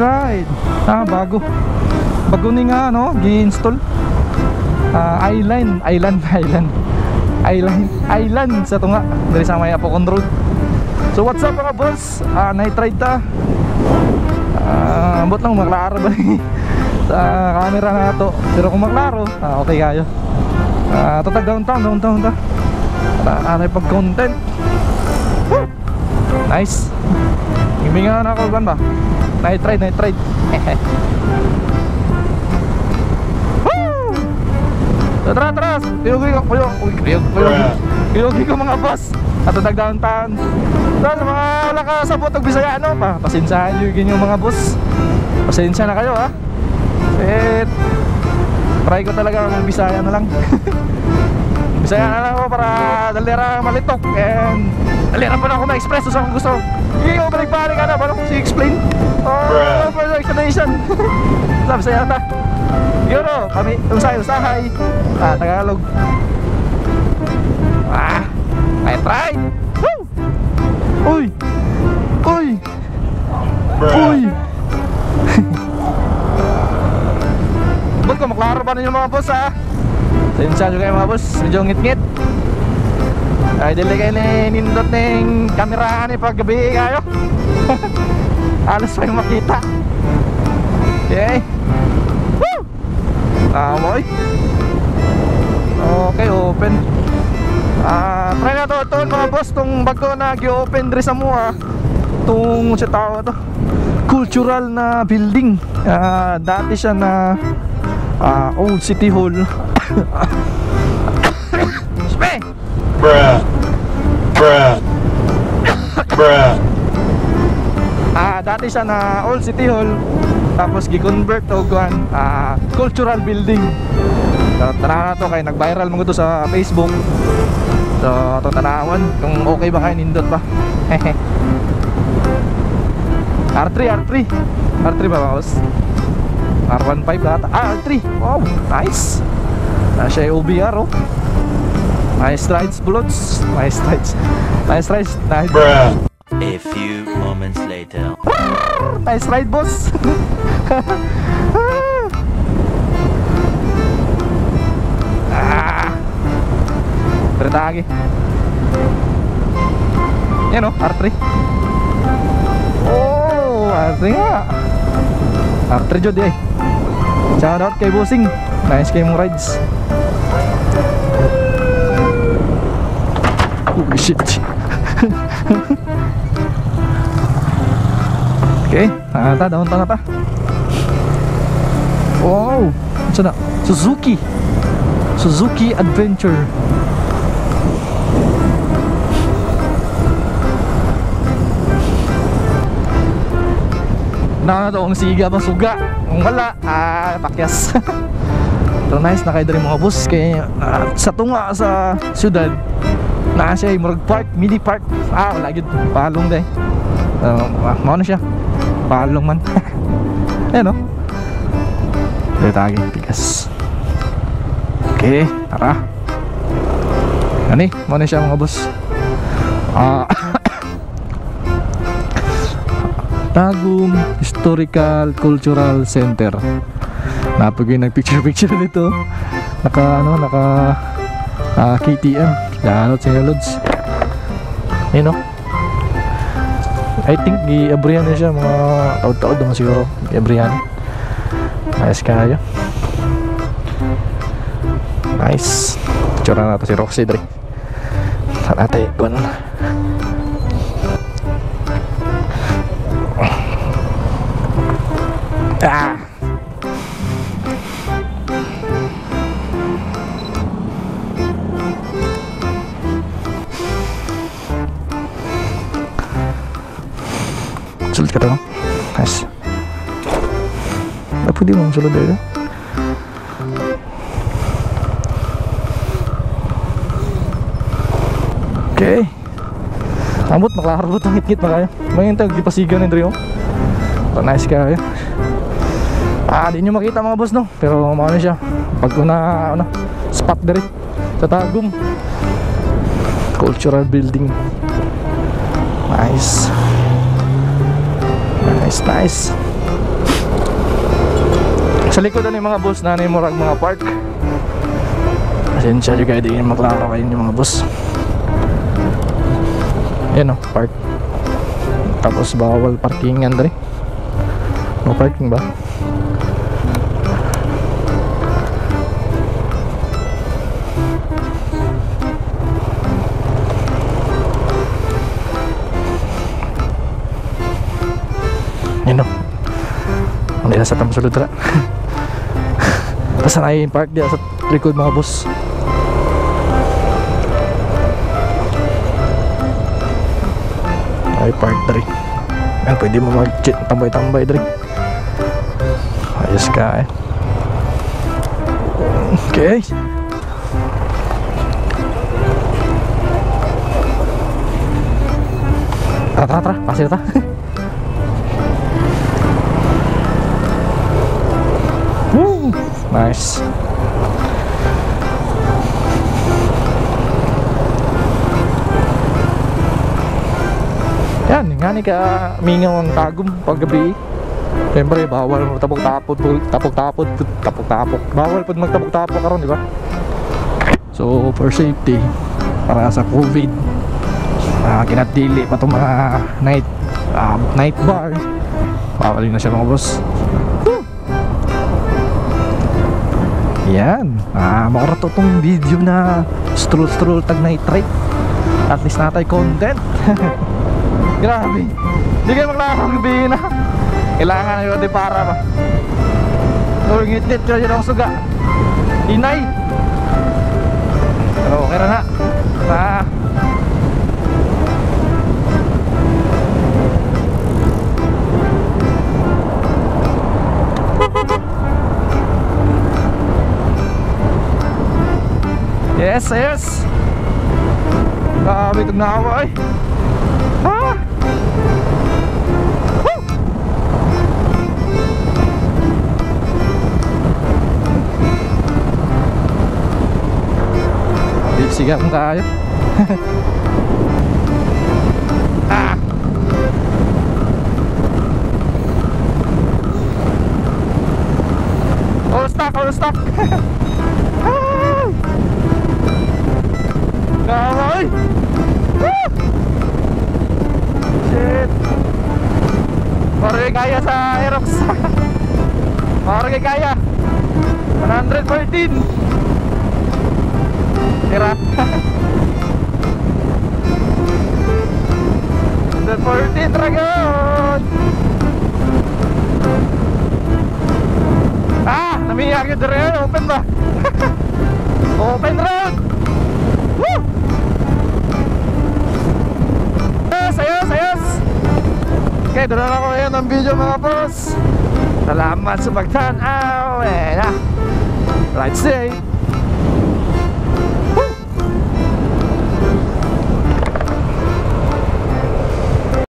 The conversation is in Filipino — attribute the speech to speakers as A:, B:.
A: right. Bago ni nga no, gi-install. Island sa tunga dari sa may Apocon Road. So what's up mga boss? Night ride ta. Ambot lang maklaro ba sa camera na to. Pero kung maklaro, okay kayo. Tatag downtown ta. Para pag content. Nice. Himinga na ako ba? Night ride. Tara. Tuyugi ko mga boss. At nag-downtown. Sa mga nakasabot og Bisayano pa, pasensyahan nyo yung mga boss. Pasensya na kayo ha. Try ko talaga ng Bisaya na lang. Bisaya na lang ako para dalira malitok. And dalira pa na ako ma-express sa kung gusto. Hindi ko balik-balik ka na, paano kung si-explain? For the explanation. Sabi Bisaya na. Yuro, kami usahay. Tagalog. Night ride. Woo! Uy. Ba't ko maklaro ba ninyo mga boss ha? Sensya nyo kayo mga boss. Medyo ngit-ngit. Ay dili kayo nindot ng kamerahan pag gabi kayo. Alas pa yung makita. Okay. Woo! Boy. Okay, open. Try na to mga boss. Itong bago na gi-open diri sa mua. Itong sa tao to, cultural na building. Dati siya na Old City Hall. Spe! Bruh. Dati siya na Old City Hall. Tapos gi-convert to cultural building. Tanaw na to kay nag-viral mga to sa Facebook. So ito tanawan kung okay ba kayo nindot ba. R3 ba boss? R15 data. R3. Wow, nice. Siya yung OBR oh. Nice rides bullets. Nice rides.
B: Bruh. A few moments later.
A: Nice ride boss. Beretagi. Yan o, R3. Oh, R3 nga. R3 jod eh. Shout out kay Bossing. Nice kayo mong rides. Holy shit. Okay, downtown na ta. Wow, saan na? Suzuki Adventure. Na to ang siga bang suga. Kung wala, pakyas. So nice na kayo rin mga boss. Kaya sa tunga sa syudad na siya yung park, mini park. Wala yun, palong day. Mauna siya, palong man. Ayan o. Dito tagi, pikas. Okay, tara. Ani, mauna siya mga boss. Tagum Historical Cultural Center. Napag yung nagpicture dito. Naka KTM. Yanot sa lods. Ayun o. I think i-abrihan na siya. Mga taod-taod naman siguro i-abrihan. Nice kayo. Nice. Picture na natin si Roxy dre. Saan natin ikon. Sulit ka to. Nice. Pwede mo sulod dito. Okay. Ambot maklaro ang ngit-ngit na kayo. May yung dipasigan ng Drio. Nice kayo. Di nyo makita mga boss no. Pero maano siya. Pag na spot diri sa Tagum Cultural Building. Nice. Sa likod na yung mga bus na yung murag mga park. Pasensya juga di maklaro kayo yung mga bus. Yan o, park. Tapos bawal parkingan dali. No parking ba? Yan o. Ang dila sa tamsulod tara. Tapos na yung park dila sa likod mga bus. Ay park dari. Yan pwede mo mag-cheat tambay-tambay dari. Ayos ka eh. Okay. Tara, pasir ta. Woo! Nice. Yan, nga ni ka mingaw ang tagom paggabi. Siyempre, bawal magtapok-tapok. Bawal pag magtapok-tapok karon, di ba? So, for safety, para sa COVID, kinatili pa itong mga night bar. Bawal na siya mga boss. Yan, makarato itong video na stroll tag night ride. At least natay content. Grabe, hindi kayo maglakang gabi na. Kailangan na yun di para ba. So, ngit-ngit ka dyan ang suga. Inay. Pero okay na. Yes. Grabe itong nakawa eh. Sigat mo tayo. All stuck. Kamay. Shit. Parang kaya sa Aerox. Parang kaya 114. Tira. 114 Dragon. Namiyag yun rin. Open ba? Open road. Woo! Ayos. Okay, doon na ako ngayon ng video mga boss. Salamat sa pagtanaw. Right safe.